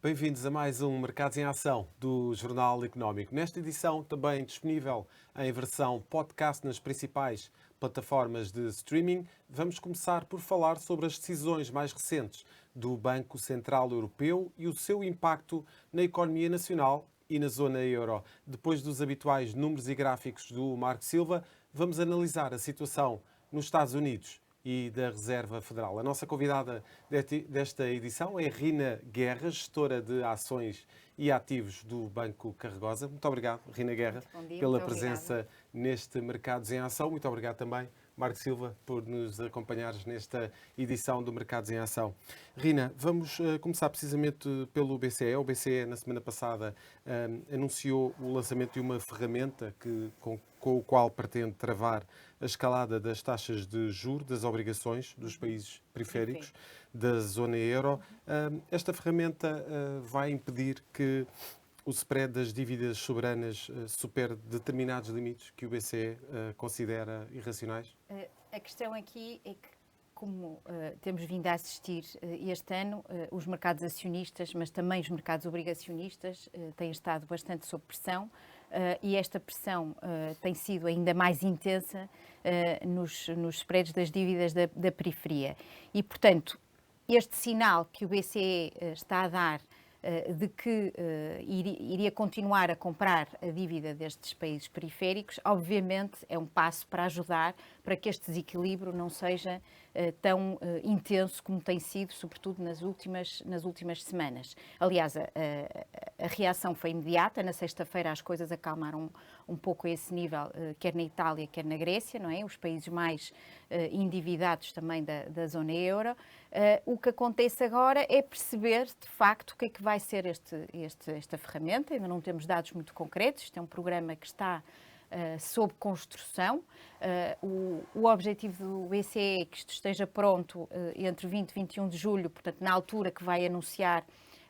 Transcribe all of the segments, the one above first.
Bem-vindos a mais um Mercados em Ação do Jornal Económico. Nesta edição, também disponível em versão podcast nas principais plataformas de streaming, vamos começar por falar sobre as decisões mais recentes do Banco Central Europeu e o seu impacto na economia nacional e na zona euro. Depois dos habituais números e gráficos do Marco Silva, vamos analisar a situação nos Estados Unidos e da Reserva Federal. A nossa convidada desta edição é Rina Guerra, gestora de ações e ativos do Banco Carregosa. Muito obrigado, Rina Guerra, pela presença neste Mercados em Ação. Muito obrigado também, Marco Silva, por nos acompanhares nesta edição do Mercados em Ação. Rina, vamos começar precisamente pelo BCE. O BCE, na semana passada, anunciou o lançamento de uma ferramenta com o qual pretende travar a escalada das taxas de juros das obrigações dos países periféricos da zona euro. Esta ferramenta vai impedir que o spread das dívidas soberanas supere determinados limites que o BCE considera irracionais? A questão aqui é que, como temos vindo a assistir este ano, os mercados acionistas, mas também os mercados obrigacionistas, têm estado bastante sob pressão. E esta pressão tem sido ainda mais intensa nos spreads das dívidas da periferia. E, portanto, este sinal que o BCE está a dar de que iria continuar a comprar a dívida destes países periféricos, obviamente é um passo para ajudar para que este desequilíbrio não seja tão intenso como tem sido, sobretudo nas últimas semanas. Aliás, a reação foi imediata. Na sexta-feira as coisas acalmaram um pouco a esse nível, quer na Itália, quer na Grécia, não é? Os países mais endividados também da zona euro. O que acontece agora é perceber, de facto, o que é que vai ser esta ferramenta. Ainda não temos dados muito concretos. Isto é um programa que está sob construção. O objetivo do BCE é que isto esteja pronto entre 20 e 21 de julho, portanto, na altura que vai anunciar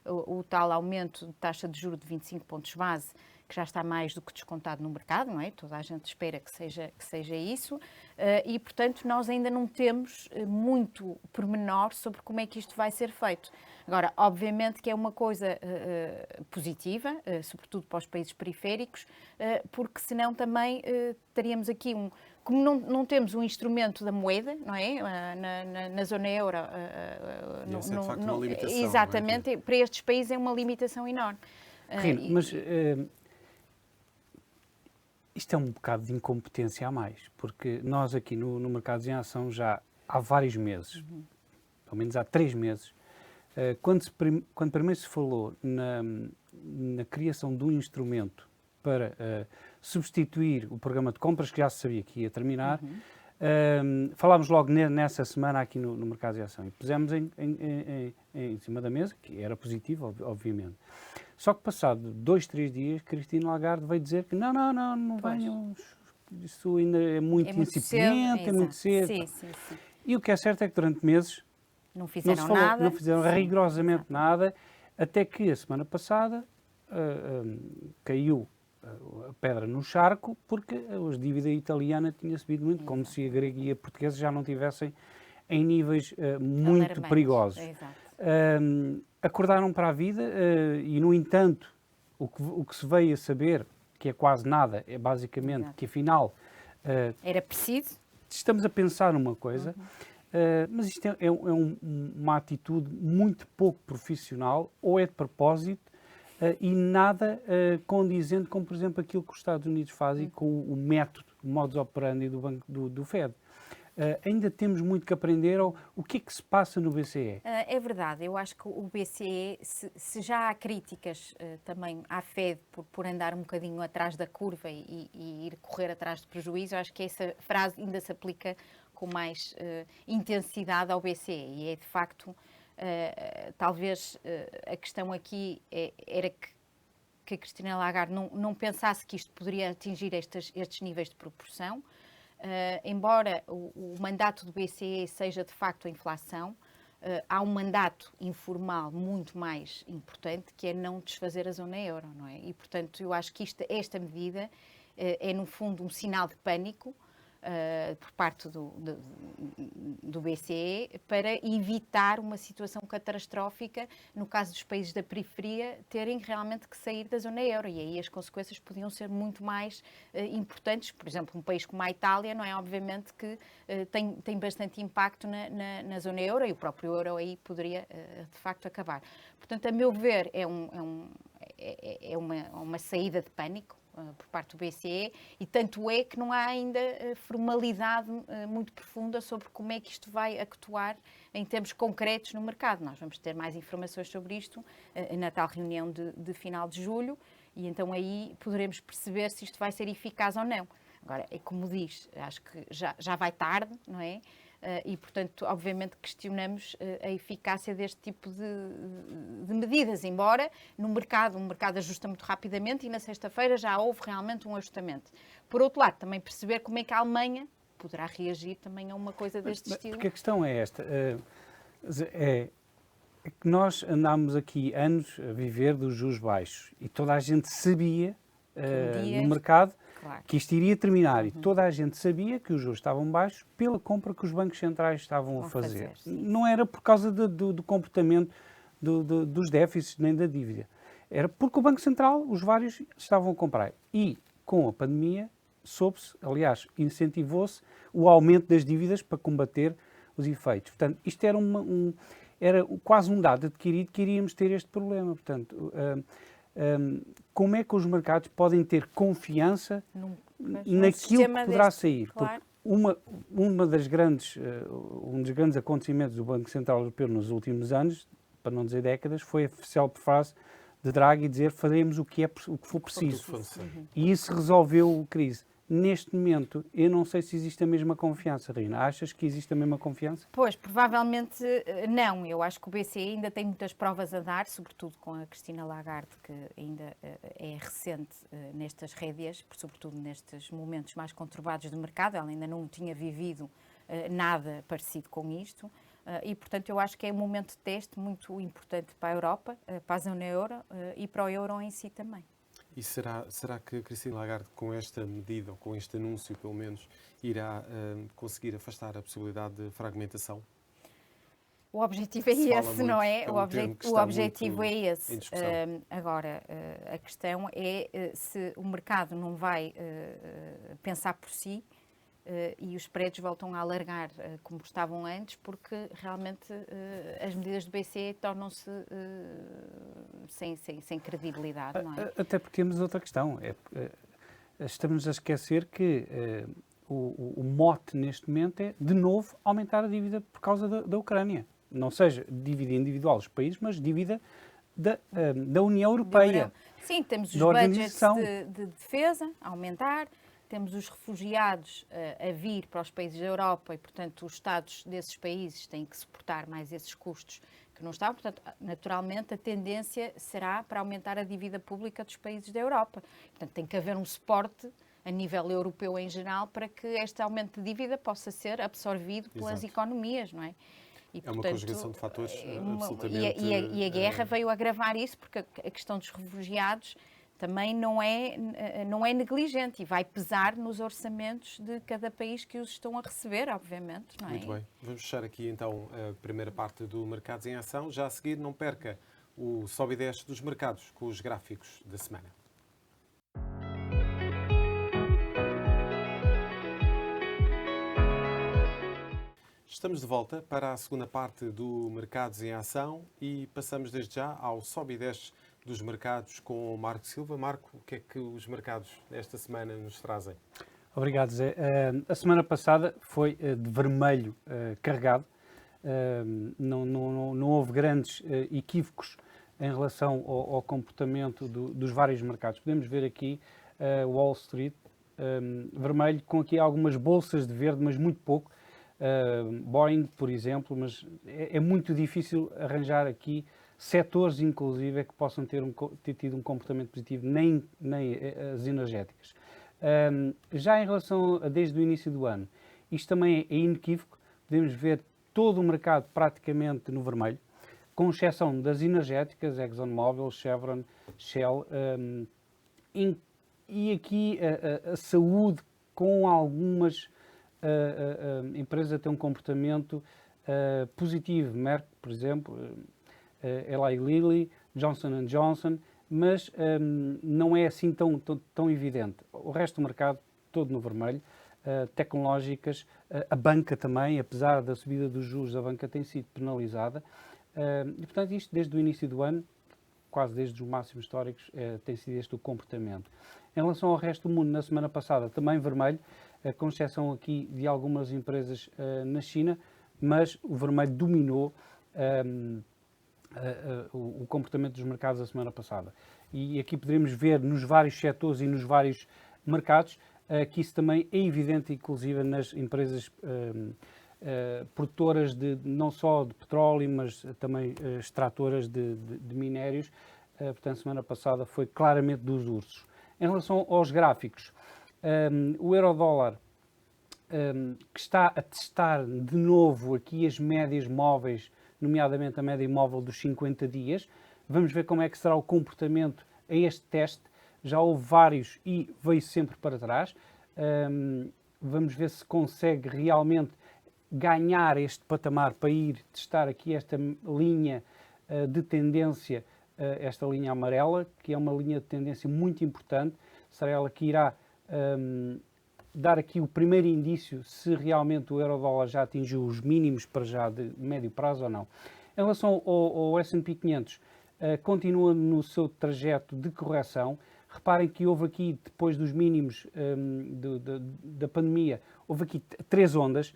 o tal aumento de taxa de juros de 25 pontos base, que já está mais do que descontado no mercado, não é? Toda a gente espera que seja isso. E, portanto, nós ainda não temos muito pormenor sobre como é que isto vai ser feito. Agora, obviamente que é uma coisa positiva, sobretudo para os países periféricos, porque senão também teríamos aqui como não temos um instrumento da moeda, não é? Na zona euro. Isso é de facto uma limitação. Exatamente, não é? Para estes países é uma limitação enorme. Rino, mas isto é um bocado de incompetência a mais, porque nós aqui no Mercados em Ação já há vários meses, pelo menos há 3 meses, quando primeiro se falou na criação de um instrumento para substituir o programa de compras, que já se sabia que ia terminar, falámos logo nessa semana aqui no Mercados em Ação e pusemos em cima da mesa, que era positivo, obviamente. Só que passado 2, 3 dias, Christine Lagarde veio dizer que não venham, isso ainda é muito incipiente, é muito cedo. Sim. E o que é certo é que durante meses não fizeram nada. Não fizeram rigorosamente nada, até que a semana passada caiu a pedra no charco, porque a dívida italiana tinha subido muito, como se a grega e a portuguesa já não tivessem em níveis muito perigosos. Acordaram para a vida e, no entanto, o que se veio a saber, que é quase nada, é basicamente que, afinal... era preciso. Estamos a pensar numa coisa, mas isto é uma atitude muito pouco profissional, ou é de propósito, e nada condizente com, por exemplo, aquilo que os Estados Unidos fazem com o método, o modus operandi do Fed. Ainda temos muito que aprender. O que é que se passa no BCE? É verdade. Eu acho que o BCE, se já há críticas também à Fed por andar um bocadinho atrás da curva e ir correr atrás de prejuízo, eu acho que essa frase ainda se aplica com mais intensidade ao BCE. E é, de facto, talvez a questão aqui era que a Christine Lagarde não pensasse que isto poderia atingir estes níveis de proporção. Embora o mandato do BCE seja de facto a inflação, há um mandato informal muito mais importante, que é não desfazer a zona euro, não é? E, portanto, eu acho que esta medida é, no fundo, um sinal de pânico por parte do BCE para evitar uma situação catastrófica no caso dos países da periferia terem realmente que sair da zona euro, e aí as consequências podiam ser muito mais importantes. Por exemplo, um país como a Itália, não é? Obviamente que tem bastante impacto na zona euro, e o próprio euro aí poderia de facto acabar. Portanto, a meu ver, é uma saída de pânico por parte do BCE, e tanto é que não há ainda formalidade muito profunda sobre como é que isto vai actuar em termos concretos no mercado. Nós vamos ter mais informações sobre isto na tal reunião de final de julho, e então aí poderemos perceber se isto vai ser eficaz ou não. Agora, é como diz, acho que já vai tarde, não é? E, portanto, obviamente questionamos a eficácia deste tipo de medidas, embora o mercado ajusta muito rapidamente, e na sexta-feira já houve realmente um ajustamento. Por outro lado, também perceber como é que a Alemanha poderá reagir também a uma coisa deste estilo. Porque a questão é esta, é que nós andámos aqui anos a viver dos juros baixos, e toda a gente sabia no mercado, claro, que isto iria terminar, e toda a gente sabia que os juros estavam baixos pela compra que os bancos centrais estavam a fazer. Não era por causa do comportamento dos déficits nem da dívida. Era porque o Banco Central, os vários, estavam a comprar. E com a pandemia, soube-se, aliás, incentivou-se o aumento das dívidas para combater os efeitos. Portanto, isto era, era quase um dado adquirido que iríamos ter este problema. Portanto, como é que os mercados podem ter confiança naquilo que poderá sair? Claro. Porque um dos grandes acontecimentos do Banco Central Europeu nos últimos anos, para não dizer décadas, foi a célebre frase de Draghi dizer: faremos o que for preciso. E isso resolveu a crise. Neste momento, eu não sei se existe a mesma confiança, Rina. Achas que existe a mesma confiança? Pois, provavelmente não. Eu acho que o BCE ainda tem muitas provas a dar, sobretudo com a Christine Lagarde, que ainda é recente nestas rédeas, sobretudo nestes momentos mais conturbados do mercado. Ela ainda não tinha vivido nada parecido com isto. E, portanto, eu acho que é um momento de teste muito importante para a Europa, para a zona euro e para o euro em si também. E será que a Christine Lagarde, com esta medida, ou com este anúncio, pelo menos, irá conseguir afastar a possibilidade de fragmentação? O objetivo é esse, não é? O objetivo é esse. Agora, a questão é se o mercado não vai pensar por si e os spreads voltam a alargar como estavam antes, porque realmente as medidas do BCE tornam-se sem credibilidade, não é? Até porque temos outra questão. Estamos a esquecer que o mote neste momento é, de novo, aumentar a dívida por causa da Ucrânia. Não seja dívida individual dos países, mas dívida da União Europeia. Sim, temos os budgets de defesa a aumentar. Temos os refugiados a vir para os países da Europa e, portanto, os Estados desses países têm que suportar mais esses custos que não estavam. Portanto, naturalmente, a tendência será para aumentar a dívida pública dos países da Europa. Portanto, tem que haver um suporte a nível europeu em geral para que este aumento de dívida possa ser absorvido pelas economias, não é? E, portanto, uma conjugação de fatores absolutamente... E a guerra veio agravar isso, porque a questão dos refugiados também não é negligente e vai pesar nos orçamentos de cada país que os estão a receber, obviamente. Não é? Muito bem. Vamos fechar aqui então a primeira parte do Mercados em Ação. Já a seguir, não perca o sobe e desce dos mercados com os gráficos da semana. Estamos de volta para a segunda parte do Mercados em Ação e passamos desde já ao sobe e desce dos mercados com o Marco Silva. Marco, o que é que os mercados desta semana nos trazem? Obrigado, Zé. A semana passada foi de vermelho carregado. Não houve grandes equívocos em relação ao comportamento dos vários mercados. Podemos ver aqui Wall Street vermelho, com aqui algumas bolsas de verde, mas muito pouco. Boeing, por exemplo, mas é muito difícil arranjar aqui setores, inclusive, que possam ter tido um comportamento positivo, nem as energéticas. Já em relação a desde o início do ano, isto também é inequívoco. Podemos ver todo o mercado praticamente no vermelho, com exceção das energéticas, ExxonMobil, Chevron, Shell, e aqui a saúde com algumas empresas a ter um comportamento positivo. Merck, por exemplo, Eli Lilly, Johnson & Johnson, mas não é assim tão evidente. O resto do mercado, todo no vermelho. Tecnológicas, a banca também, apesar da subida dos juros, a banca tem sido penalizada. E, portanto, isto desde o início do ano, quase desde os máximos históricos, tem sido este o comportamento. Em relação ao resto do mundo, na semana passada, também vermelho, com exceção aqui de algumas empresas na China, mas o vermelho dominou o comportamento dos mercados da semana passada. E aqui poderemos ver nos vários setores e nos vários mercados que isso também é evidente, inclusive nas empresas produtoras não só de petróleo, mas também extratoras de minérios. Portanto, semana passada foi claramente dos ursos. Em relação aos gráficos, o euro-dólar, que está a testar de novo aqui as médias móveis, nomeadamente a média móvel dos 50 dias. Vamos ver como é que será o comportamento a este teste. Já houve vários e veio sempre para trás. Vamos ver se consegue realmente ganhar este patamar para ir testar aqui esta linha de tendência, esta linha amarela, que é uma linha de tendência muito importante. Será ela que irá dar aqui o primeiro indício se realmente o euro-dólar já atingiu os mínimos para já de médio prazo ou não. Em relação ao S&P 500, continua no seu trajeto de correção. Reparem que houve aqui, depois dos mínimos da pandemia, houve aqui 3 ondas,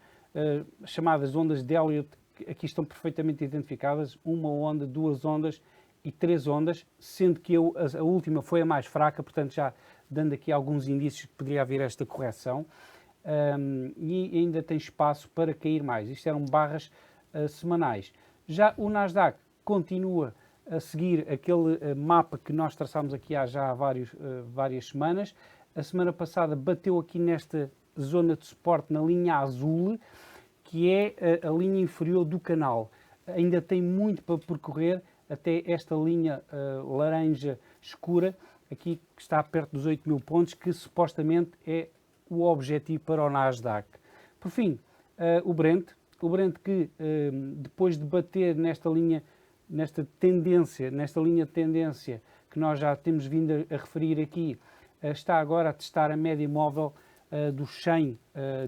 chamadas ondas de Elliott, que aqui estão perfeitamente identificadas, uma onda, 2 ondas e 3 ondas, sendo que a última foi a mais fraca, portanto já dando aqui alguns indícios que poderia haver esta correção, e ainda tem espaço para cair mais. Isto eram barras semanais. Já o Nasdaq continua a seguir aquele mapa que nós traçámos aqui há já várias semanas. A semana passada bateu aqui nesta zona de suporte na linha azul, que é a linha inferior do canal. Ainda tem muito para percorrer até esta linha laranja escura, aqui que está perto dos 8.000 pontos, que supostamente é o objetivo para o Nasdaq. Por fim, o Brent que depois de bater nesta linha de tendência que nós já temos vindo a referir aqui, está agora a testar a média móvel dos 100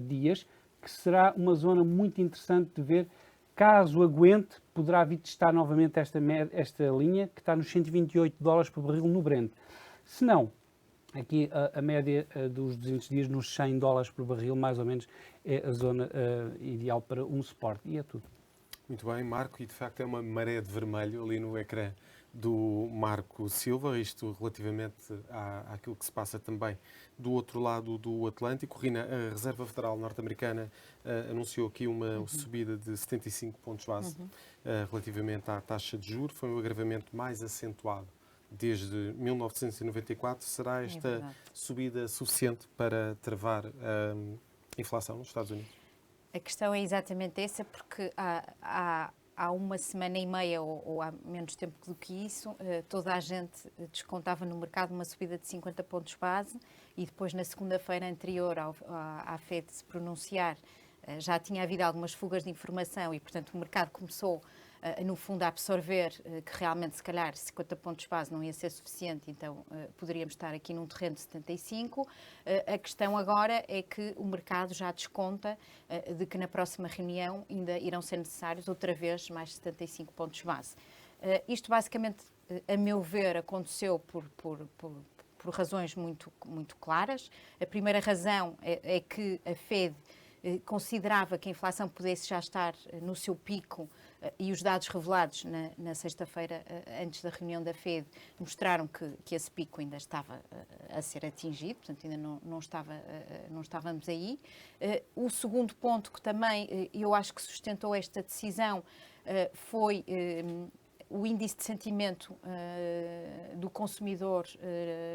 dias, que será uma zona muito interessante de ver. Caso aguente, poderá vir testar novamente esta linha, que está nos $128 por barril no Brent. Se não, aqui a média dos 200 dias nos $100 por barril, mais ou menos, é a zona ideal para um suporte. E é tudo. Muito bem, Marco, e de facto é uma maré de vermelho ali no ecrã do Marco Silva, isto relativamente àquilo que se passa também do outro lado do Atlântico. Rina, a Reserva Federal norte-americana anunciou aqui uma subida de 75 pontos base relativamente à taxa de juros. Foi um agravamento mais acentuado desde 1994. Será esta subida suficiente para travar a inflação nos Estados Unidos? A questão é exatamente essa, porque há uma semana e meia, ou há menos tempo do que isso, toda a gente descontava no mercado uma subida de 50 pontos base e depois, na segunda-feira anterior à FED se pronunciar, já tinha havido algumas fugas de informação e, portanto, o mercado começou, no fundo, a absorver que realmente, se calhar, 50 pontos base não ia ser suficiente, então poderíamos estar aqui num terreno de 75. A questão agora é que o mercado já desconta de que na próxima reunião ainda irão ser necessários outra vez mais 75 pontos base. Isto, basicamente, a meu ver, aconteceu por razões muito claras. A primeira razão é que a FED considerava que a inflação pudesse já estar no seu pico e os dados revelados na sexta-feira, antes da reunião da FED, mostraram que esse pico ainda estava a ser atingido, portanto ainda não estávamos aí. O segundo ponto que também eu acho que sustentou esta decisão foi o índice de sentimento do consumidor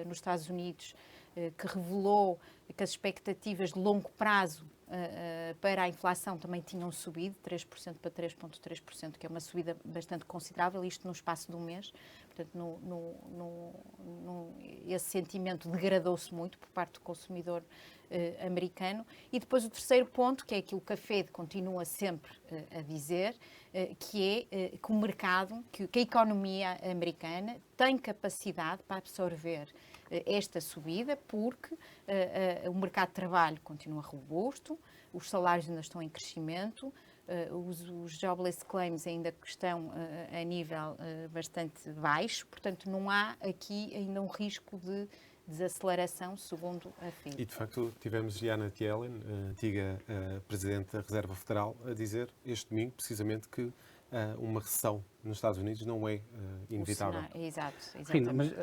nos Estados Unidos, que revelou que as expectativas de longo prazo para a inflação também tinham subido, 3% para 3,3%, que é uma subida bastante considerável, isto no espaço de um mês. Portanto, esse sentimento degradou-se muito por parte do consumidor americano. E depois o terceiro ponto, que é aquilo que a Fed continua sempre a dizer, que é que o mercado, que a economia americana tem capacidade para absorver esta subida, porque o mercado de trabalho continua robusto, os salários ainda estão em crescimento, os jobless claims ainda estão a nível bastante baixo, portanto não há aqui ainda um risco de desaceleração, segundo a FED. E de facto tivemos Janet Yellen, a antiga Presidente da Reserva Federal, a dizer este domingo precisamente que uma recessão nos Estados Unidos não é inevitável. Exato, exatamente. Sim, mas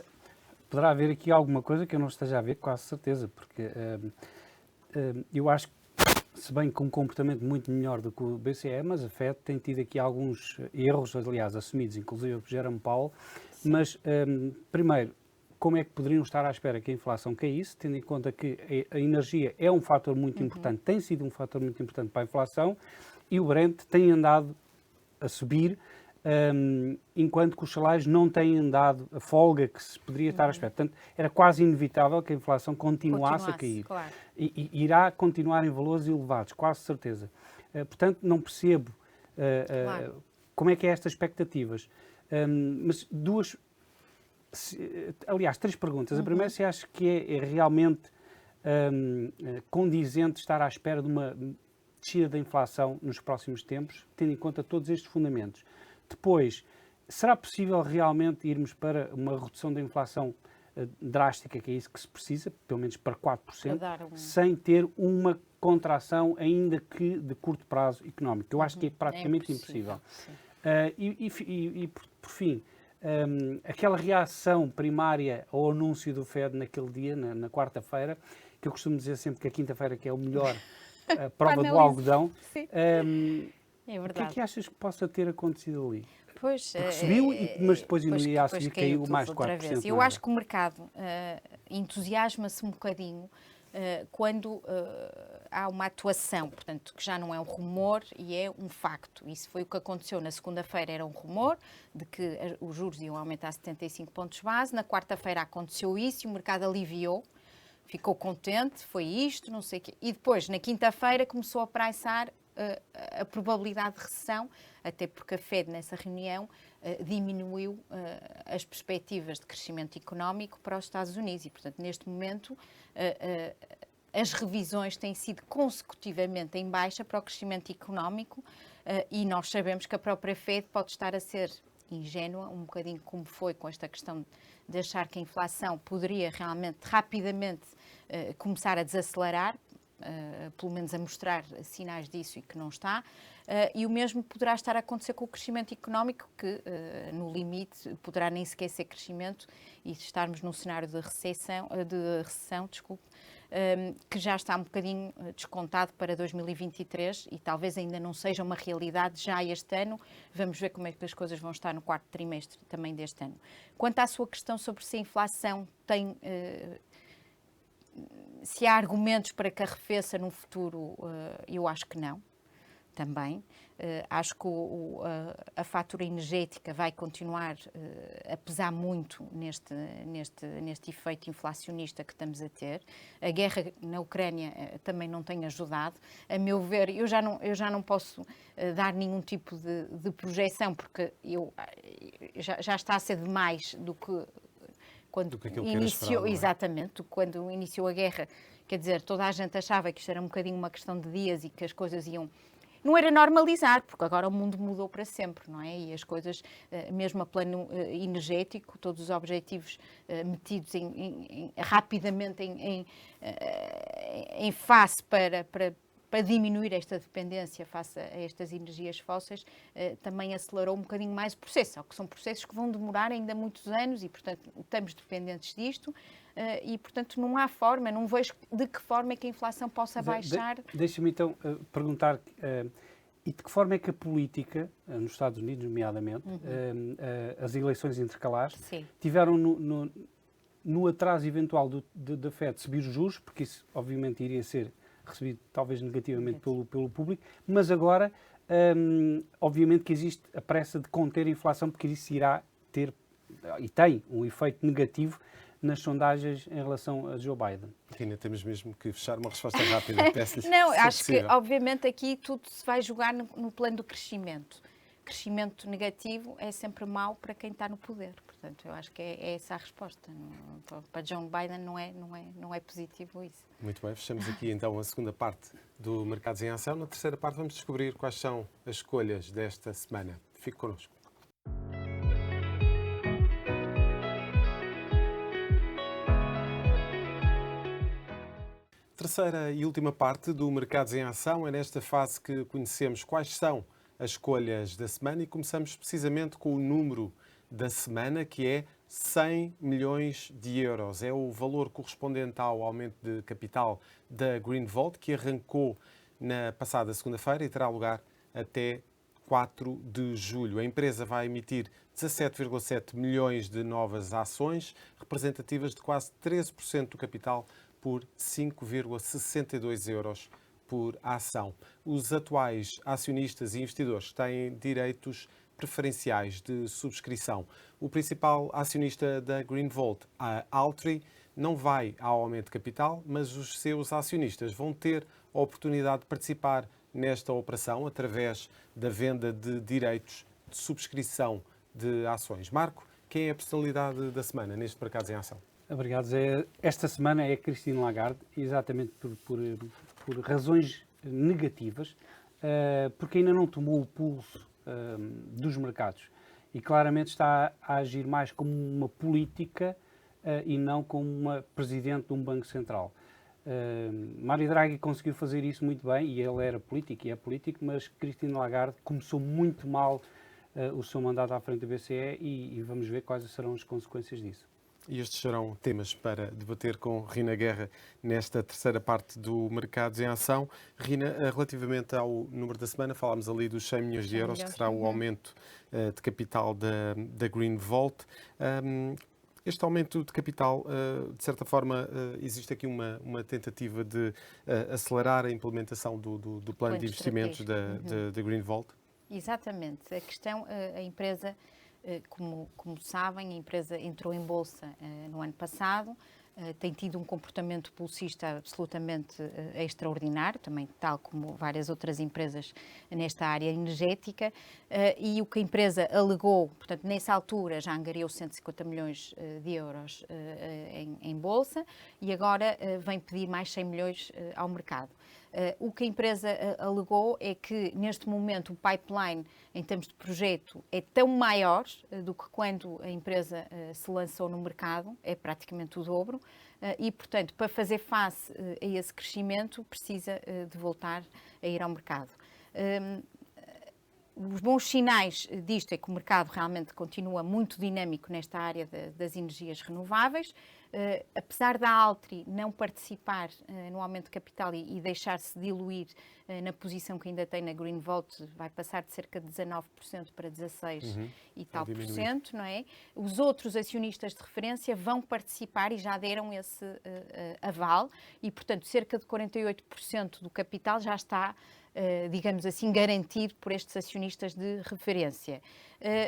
poderá haver aqui alguma coisa que eu não esteja a ver, quase certeza, porque eu acho que, se bem com um comportamento muito melhor do que o BCE, mas a FED tem tido aqui alguns erros, aliás, assumidos, inclusive por Jerome Powell. Sim. Mas, primeiro, como é que poderiam estar à espera que a inflação caísse, tendo em conta que a energia é um fator muito importante, tem sido um fator muito importante para a inflação, e o Brent tem andado a subir, enquanto que os salários não têm andado a folga que se poderia estar à espera. Portanto, era quase inevitável que a inflação continuasse a cair. Claro. E irá continuar em valores elevados, quase certeza. Portanto, não percebo claro. Como é que é estas expectativas. Mas aliás, três perguntas. A primeira, se acha que é realmente condizente estar à espera de uma descida da inflação nos próximos tempos, tendo em conta todos estes fundamentos. Depois, será possível realmente irmos para uma redução da inflação drástica, que é isso que se precisa, pelo menos para 4%, sem ter uma contração, ainda que de curto prazo económico? Eu acho que é praticamente impossível. Por fim, aquela reação primária ao anúncio do FED naquele dia, na quarta-feira, que eu costumo dizer sempre que a quinta-feira que é o melhor prova do algodão. É verdade. O que é que achas que possa ter acontecido ali? Pois, porque subiu, mas depois a seguir caiu mais de 4%. Vez. Eu acho que o mercado entusiasma-se um bocadinho quando há uma atuação, portanto, que já não é um rumor e é um facto. Isso foi o que aconteceu na segunda-feira, era um rumor de que os juros iam aumentar 75 pontos base. Na quarta-feira aconteceu isso e o mercado aliviou, ficou contente, foi isto, não sei o quê. E depois, na quinta-feira, começou a pricear a probabilidade de recessão, até porque a Fed, nessa reunião, diminuiu as perspectivas de crescimento económico para os Estados Unidos. E, portanto, neste momento, as revisões têm sido consecutivamente em baixa para o crescimento económico e nós sabemos que a própria Fed pode estar a ser ingênua, um bocadinho como foi com esta questão de achar que a inflação poderia realmente, rapidamente, começar a desacelerar, pelo menos a mostrar sinais disso e que não está, e o mesmo poderá estar a acontecer com o crescimento económico, que no limite poderá nem sequer ser crescimento e estarmos num cenário de recessão, que já está um bocadinho descontado para 2023 e talvez ainda não seja uma realidade já este ano. Vamos ver como é que as coisas vão estar no quarto trimestre também deste ano. Quanto à sua questão sobre se a inflação tem... se há argumentos para que arrefeça no futuro, eu acho que não, também. Acho que a fatura energética vai continuar a pesar muito neste efeito inflacionista que estamos a ter. A guerra na Ucrânia também não tem ajudado. A meu ver, eu já não posso dar nenhum tipo de projeção, porque já está a ser demais do que... Quando iniciou, exatamente, quando iniciou a guerra, quer dizer, toda a gente achava que isto era um bocadinho uma questão de dias e que as coisas iam... Não era normalizar, porque agora o mundo mudou para sempre, não é? E as coisas, mesmo a plano energético, todos os objetivos metidos rapidamente em face para diminuir esta dependência face a estas energias fósseis, também acelerou um bocadinho mais o processo, só que são processos que vão demorar ainda muitos anos e, portanto, estamos dependentes disto e, portanto, não há forma, não vejo de que forma é que a inflação possa baixar. Deixa-me, então, perguntar, e de que forma é que a política, nos Estados Unidos, nomeadamente, as eleições intercalares, Sim. tiveram no atraso eventual da FED subir os juros, porque isso, obviamente, iria ser recebido talvez negativamente pelo público, mas agora, obviamente que existe a pressa de conter a inflação, porque isso irá ter, e tem, um efeito negativo nas sondagens em relação a Joe Biden. Rina, temos mesmo que fechar uma resposta rápida. Peço-lhe, Não, se acho possível. que, obviamente, aqui tudo se vai jogar no plano do crescimento. Crescimento negativo é sempre mau para quem está no poder. Portanto, eu acho que é essa a resposta. Para Joe Biden não é positivo isso. Muito bem, fechamos aqui então a segunda parte do Mercados em Ação. Na terceira parte vamos descobrir quais são as escolhas desta semana. Fique connosco. Terceira e última parte do Mercados em Ação. É nesta fase que conhecemos quais são as escolhas da semana e começamos precisamente com o número da semana, que é 100 milhões de euros. É o valor correspondente ao aumento de capital da Greenvolt, que arrancou na passada segunda-feira e terá lugar até 4 de julho. A empresa vai emitir 17,7 milhões de novas ações, representativas de quase 13% do capital, por 5,62 euros por ação. Os atuais acionistas e investidores têm direitos preferenciais de subscrição. O principal acionista da Greenvolt, a Altri, não vai ao aumento de capital, mas os seus acionistas vão ter a oportunidade de participar nesta operação através da venda de direitos de subscrição de ações. Marco, quem é a personalidade da semana neste Mercados em Ação? Obrigado, Zé. Esta semana é Christine Lagarde, exatamente por razões negativas, porque ainda não tomou o pulso dos mercados e claramente está a agir mais como uma política e não como uma presidente de um banco central. Mário Draghi conseguiu fazer isso muito bem e ele era político e é político, mas Christine Lagarde começou muito mal o seu mandato à frente do BCE e vamos ver quais serão as consequências disso. E estes serão temas para debater com Rina Guerra nesta terceira parte do Mercados em Ação. Rina, relativamente ao número da semana, falámos ali dos 100 milhões de euros, que será o aumento de capital da Greenvolt. Este aumento de capital, de certa forma, existe aqui uma tentativa de acelerar a implementação do plano de investimentos da Greenvolt? Exatamente. A questão, a empresa, como sabem, a empresa entrou em bolsa no ano passado, tem tido um comportamento pulsista absolutamente extraordinário, também tal como várias outras empresas nesta área energética, e o que a empresa alegou, portanto, nessa altura já angariou 150 milhões de euros em bolsa e agora vem pedir mais 100 milhões ao mercado. O que a empresa alegou é que, neste momento, o pipeline, em termos de projeto, é tão maior do que quando a empresa se lançou no mercado, é praticamente o dobro, e, portanto, para fazer face a esse crescimento, precisa de voltar a ir ao mercado. Os bons sinais disto é que o mercado realmente continua muito dinâmico nesta área das energias renováveis. Apesar da Altri não participar no aumento de capital e deixar-se diluir na posição que ainda tem na Greenvolt, vai passar de cerca de 19% para 16% e tal por cento, não é? Os outros acionistas de referência vão participar e já deram esse aval e, portanto, cerca de 48% do capital já está, digamos assim, garantido por estes acionistas de referência.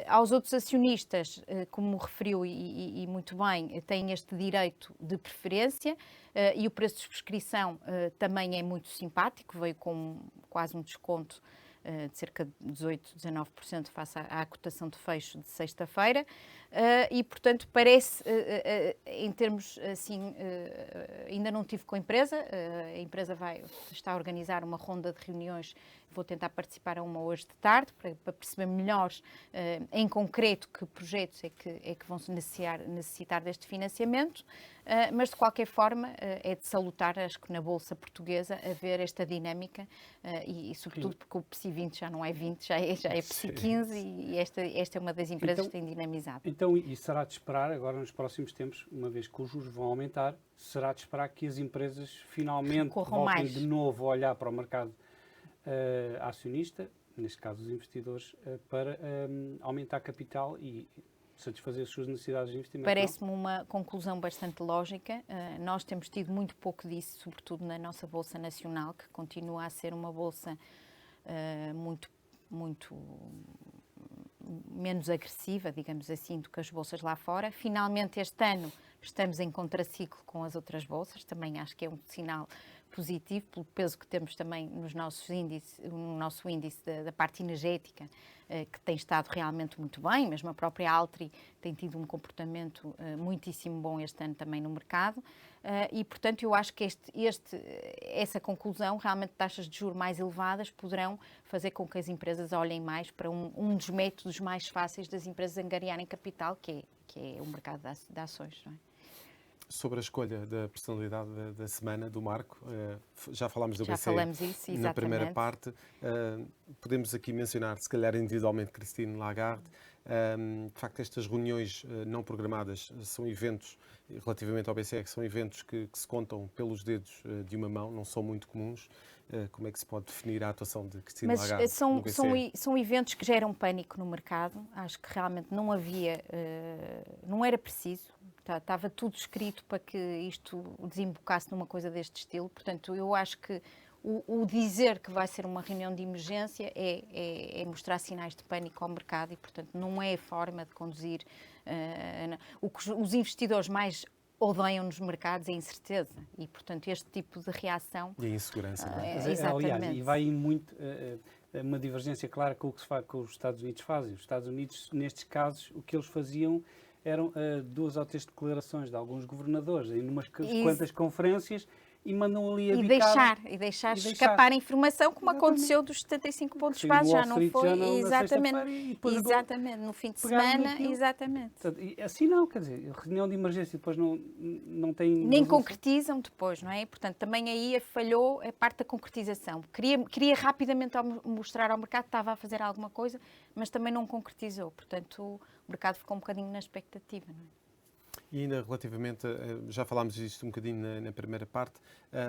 Aos outros acionistas, como referiu e muito bem, têm este direito de preferência e o preço de subscrição também é muito simpático, veio com quase um desconto de cerca de 18, 19% face à cotação de fecho de sexta-feira e, portanto, parece, em termos assim, ainda não tive com a empresa está a organizar uma ronda de reuniões, vou tentar participar a uma hoje de tarde para perceber melhor em concreto que projetos é que vão necessitar deste financiamento, mas de qualquer forma é de salutar, acho que na Bolsa Portuguesa, haver esta dinâmica e sobretudo porque o PSI 20 já não é 20, já é PSI 15 e esta é uma das empresas que tem dinamizado. Então, e será de esperar agora nos próximos tempos, uma vez que os juros vão aumentar, será de esperar que as empresas finalmente voltem de novo a olhar para o mercado acionista, neste caso os investidores, para aumentar capital e satisfazer as suas necessidades de investimento? Parece-me uma conclusão bastante lógica. Nós temos tido muito pouco disso, sobretudo na nossa Bolsa Nacional, que continua a ser uma bolsa muito menos agressiva, digamos assim, do que as bolsas lá fora. Finalmente, este ano, estamos em contraciclo com as outras bolsas, também acho que é um sinal positivo, pelo peso que temos também nos nossos índices, no nosso índice da parte energética, que tem estado realmente muito bem, mesmo a própria Altri tem tido um comportamento muitíssimo bom este ano também no mercado, e portanto eu acho que essa conclusão, realmente taxas de juros mais elevadas poderão fazer com que as empresas olhem mais para um dos métodos mais fáceis das empresas angariarem capital, que é o mercado de ações, não é? Sobre a escolha da personalidade da semana, do Marco, já falámos do BCE. Já falamos isso, exatamente. Na primeira parte. Podemos aqui mencionar, se calhar individualmente, Christine Lagarde. De facto, estas reuniões não programadas são eventos, relativamente ao BCE, que são eventos que se contam pelos dedos de uma mão, não são muito comuns. Como é que se pode definir a atuação de Christine Lagarde no BCE? São eventos que geram pânico no mercado. Acho que realmente não havia, não era preciso. Estava tudo escrito para que isto desembocasse numa coisa deste estilo. Portanto, eu acho que o dizer que vai ser uma reunião de emergência é mostrar sinais de pânico ao mercado e, portanto, não é a forma de conduzir. O que os investidores mais odeiam nos mercados é a incerteza e, portanto, este tipo de reação... E a insegurança, não é? Exatamente. Aliás, e vai muito uma divergência clara com o que se faz, com os Estados Unidos fazem. Os Estados Unidos, nestes casos, o que eles faziam eram 2 ou 3 declarações de alguns governadores em umas quantas conferências e mandam ali a bicada. E deixar escapar a informação, como aconteceu dos 75 pontos base, já não foi? Exatamente, no fim de semana, exatamente. E assim não, quer dizer, reunião de emergência depois não tem... Nem concretizam depois, não é? Portanto, também aí falhou a parte da concretização. Queria rapidamente mostrar ao mercado que estava a fazer alguma coisa, mas também não concretizou. Portanto, o mercado ficou um bocadinho na expectativa, não é? E ainda relativamente, já falámos disto um bocadinho na primeira parte,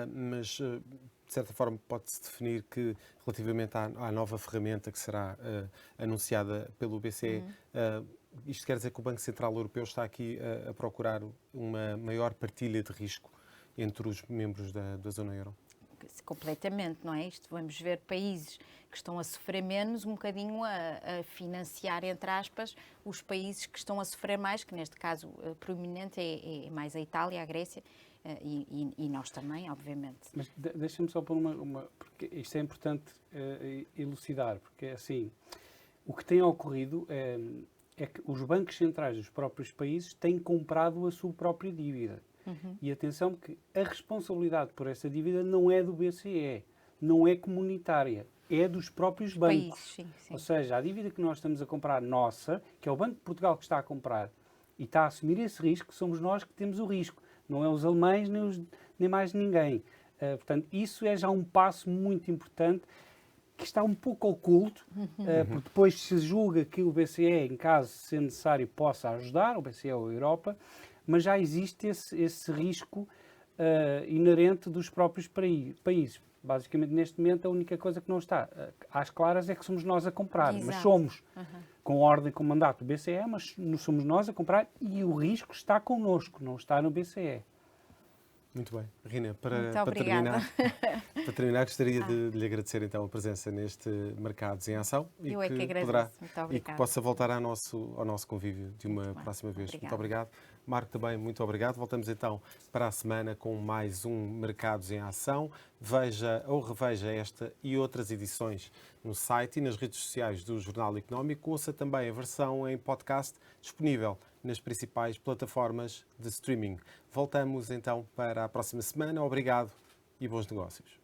mas de certa forma pode-se definir que relativamente à nova ferramenta que será anunciada pelo BCE, isto quer dizer que o Banco Central Europeu está aqui a procurar uma maior partilha de risco entre os membros da zona euro? Completamente, não é? Isto vamos ver países que estão a sofrer menos, um bocadinho a financiar, entre aspas, os países que estão a sofrer mais, que neste caso proeminente é mais a Itália, a Grécia e nós também, obviamente. Mas deixa-me só pôr porque isto é importante elucidar, porque assim, o que tem ocorrido é que os bancos centrais dos próprios países têm comprado a sua própria dívida. E atenção que a responsabilidade por essa dívida não é do BCE, não é comunitária, é dos próprios bancos. Sim. Ou seja, a dívida que nós estamos a comprar nossa, que é o Banco de Portugal que está a comprar e está a assumir esse risco, somos nós que temos o risco. Não é os alemães nem mais ninguém. Portanto, isso é já um passo muito importante que está um pouco oculto, porque depois se julga que o BCE, em caso se necessário, possa ajudar, o BCE ou a Europa, mas já existe esse risco inerente dos próprios países. Basicamente, neste momento, a única coisa que não está às claras é que somos nós a comprar. Exato. Mas somos, com ordem, com mandato do BCE, mas somos nós a comprar e o risco está connosco, não está no BCE. Muito bem. Rina, para terminar, gostaria de lhe agradecer então a presença neste Mercados em Ação e que possa voltar ao nosso convívio de uma próxima vez. Muito obrigado. Marco, também muito obrigado. Voltamos então para a semana com mais um Mercados em Ação. Veja ou reveja esta e outras edições no site e nas redes sociais do Jornal Económico. Ouça também a versão em podcast disponível nas principais plataformas de streaming. Voltamos então para a próxima semana. Obrigado e bons negócios.